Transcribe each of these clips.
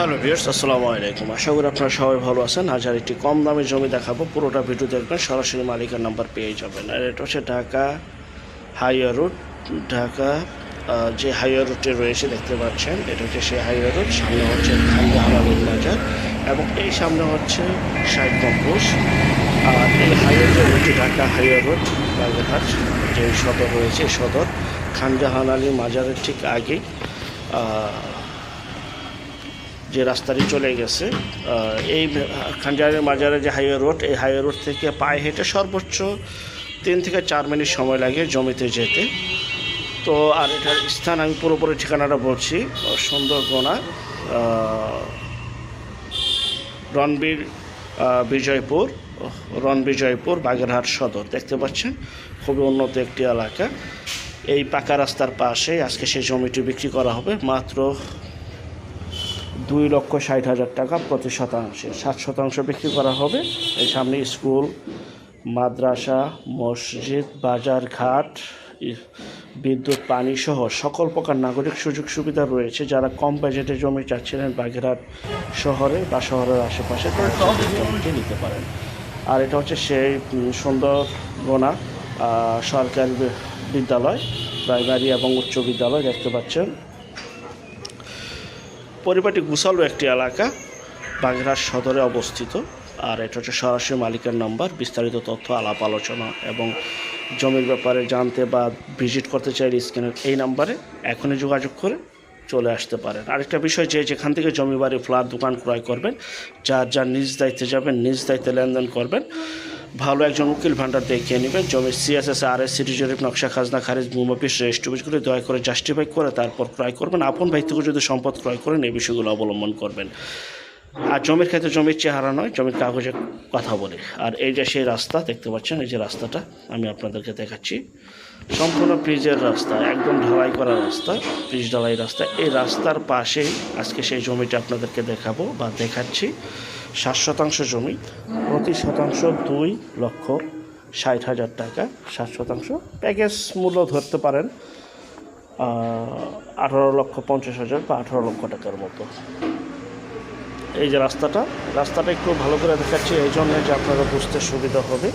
Hello viewers, আসসালামু আলাইকুম। আশা করি আপনারা সবাই ভালো আছেন। আজ আর একটি কম দামে জমি দেখাবো। পুরোটা ভিডিও দেখবেন, সরাসরি মালিকের নাম্বার পেয়ে যাবেন। আর এটা হচ্ছে ঢাকা হাইওয়ে রোড। ঢাকা যে হাইওয়ে রোডটি রয়েছে দেখতে পাচ্ছেন, এটা হচ্ছে সেই হাইওয়ে রোড। সামনে হচ্ছে খানজাহান বাজার এবং এই সামনে হচ্ছে সাইড কম্পোজ। আর এই হাইওয়ে রোডটি ঢাকা হাইওয়ে রোড বাগেরহাট যে সদর রয়েছে, সদর খানজাহান আলী মাজারের ঠিক আগে যে রাস্তাটি চলে গেছে, এই খানজাহান মাজারের যে হাইওয়ে রোড, এই হাইওয়ে রোড থেকে পায়ে হেঁটে সর্বোচ্চ 3 থেকে 4 মিনিট সময় লাগে জমিতে যেতে। তো আর এটার স্থান আমি পুরোপুরি ঠিকানাটা বলছি, সুন্দরবনা রণবিজয়পুর বাগেরহাট সদর। দেখতে পাচ্ছেন খুবই উন্নত একটি এলাকা। এই পাকা রাস্তার পাশে আজকে সেই জমিটি বিক্রি করা হবে মাত্র 2,60,000 টাকা প্রতি শতাংশে। 60% বিক্রি করা হবে। এই সামনে স্কুল, মাদ্রাসা, মসজিদ, বাজার ঘাট, বিদ্যুৎ, পানি সহ সকল প্রকার নাগরিক সুযোগ সুবিধা রয়েছে। যারা কম বাজেটে জমি চাচ্ছিলেন বাগেরহাট শহরে বা শহরের আশেপাশে, জমিটি নিতে পারেন। আর এটা হচ্ছে সেই সুন্দরবনা সরকারি বিদ্যালয়, প্রাইমারি এবং উচ্চ বিদ্যালয়। দেখতে পাচ্ছেন পরিপাটি গুছালো একটি এলাকা, বাগেরহাট সদরে অবস্থিত। আর এটা হচ্ছে সরাসরি মালিকের নাম্বার। বিস্তারিত তথ্য, আলাপ আলোচনা এবং জমির ব্যাপারে জানতে বা ভিজিট করতে চাইলে স্ক্রিনের এই নাম্বারে এখনই যোগাযোগ করে চলে আসতে পারেন। আরেকটা বিষয়, যে যেখান থেকে জমি বাড়ি ফ্ল্যাট দোকান ক্রয় করবেন, যার নিজ দায়িত্বে যাবেন, নিজ দায়িত্বে লেনদেন করবেন। ভালো একজন উকিল ভান্ডার দেখিয়ে নেবেন। জমির CSS, RS, সিটি জরিপ, নকশা, খাজনা, খারিজ, ভূমি অফিস, রেজিস্ট্রি অফিসগুলি দয়া করে জাস্টিফাই করে তারপর ক্রয় করবেন। আপন ভাই থেকে যদি সম্পদ ক্রয় করেন, এই বিষয়গুলো অবলম্বন করবেন। আর জমির ক্ষেত্রে জমির চেহারা নয়, জমির কাগজে কথা বলে। আর এই যে সেই রাস্তা দেখতে পাচ্ছেন, এই যে রাস্তাটা আমি আপনাদেরকে দেখাচ্ছি, সম্পূর্ণ পিচের রাস্তা, একদম ঢালাই করা রাস্তা, পিচ ঢালাই রাস্তা। এই রাস্তার পাশেই আজকে সেই জমিটা আপনাদেরকে দেখাবো বা দেখাচ্ছি। 60% জমি, প্রতি শতাংশ 2,60,000 টাকা। 60% প্যাকেজ মূল্য ধরতে পারেন 18,50,000 বা 18 লক্ষ টাকার মতো। এই যে রাস্তাটা একটু ভালো করে দেখাচ্ছি এই জন্য যে আপনারা বুঝতে সুবিধা হবে।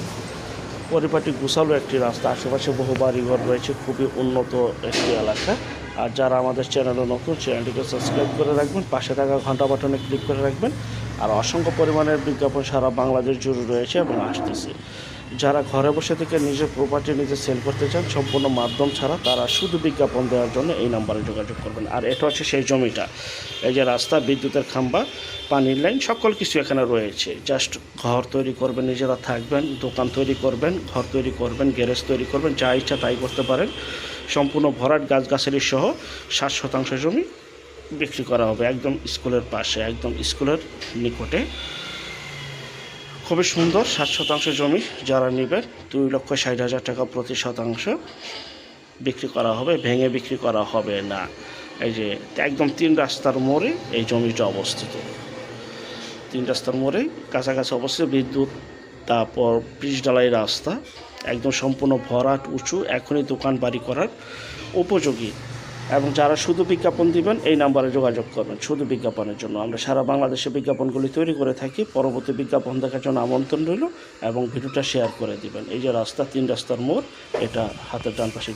পরিপাটি গুছালো একটি রাস্তা, আশেপাশে বহু বাড়িঘর রয়েছে, খুবই উন্নত একটি এলাকা। আর যারা আমাদের চ্যানেলে নতুন, চ্যানেলটিকে সাবস্ক্রাইব করে রাখবেন, পাশে থাকা ঘন্টা বাটনে ক্লিক করে রাখবেন। আর অসংখ্য পরিমাণের বিজ্ঞাপন সারা বাংলাদেশ জুড়ে রয়েছে এবং আসতেছে। যারা ঘরে বসে থেকে নিজের প্রপার্টি নিজে সেল করতে চান সম্পূর্ণ মাধ্যম ছাড়া, তারা শুধু বিজ্ঞাপন দেওয়ার জন্য এই নাম্বারে যোগাযোগ করবেন। আর এটা হচ্ছে সেই জমিটা, এই যে রাস্তা, বিদ্যুতের খাম্বা, পানির লাইন, সকল কিছু এখানে রয়েছে। জাস্ট ঘর তৈরি করবেন, নিজেরা থাকবেন, দোকান তৈরি করবেন, ঘর তৈরি করবেন, গ্যারেজ তৈরি করবেন, যা ইচ্ছা তাই করতে পারেন। সম্পূর্ণ ভরাট গাছগাছালি সহ 60% জমি বিক্রি করা হবে একদম স্কুলের পাশে, একদম স্কুলের নিকটে। খুবই সুন্দর 60% জমি। যারা নেবেন 2,60,000 টাকা প্রতি শতাংশ বিক্রি করা হবে, ভেঙে বিক্রি করা হবে না। এই যে একদম 3 রাস্তার মোড়ে এই জমিটা অবস্থিত, 3 রাস্তার মোড়ে কাছাকাছি অবস্থিত। বিদ্যুৎ, তারপর পিচ ঢালাই রাস্তা, একদম সম্পূর্ণ ভরাট, উঁচু, এখনই দোকান বাড়ি করার উপযোগী। এবং যারা শুধু বিজ্ঞাপন দিবেন, এই নাম্বারে যোগাযোগ করবেন শুধু বিজ্ঞাপনের জন্য। আমরা সারা বাংলাদেশে বিজ্ঞাপনগুলি তৈরি করে থাকি। পরবর্তী বিজ্ঞাপন দেখার জন্য আমন্ত্রণ রইল এবং ভিডিওটা শেয়ার করে দিবেন। এই যে রাস্তা, 3 রাস্তার মোড়, এটা হাতের ডান পাশে।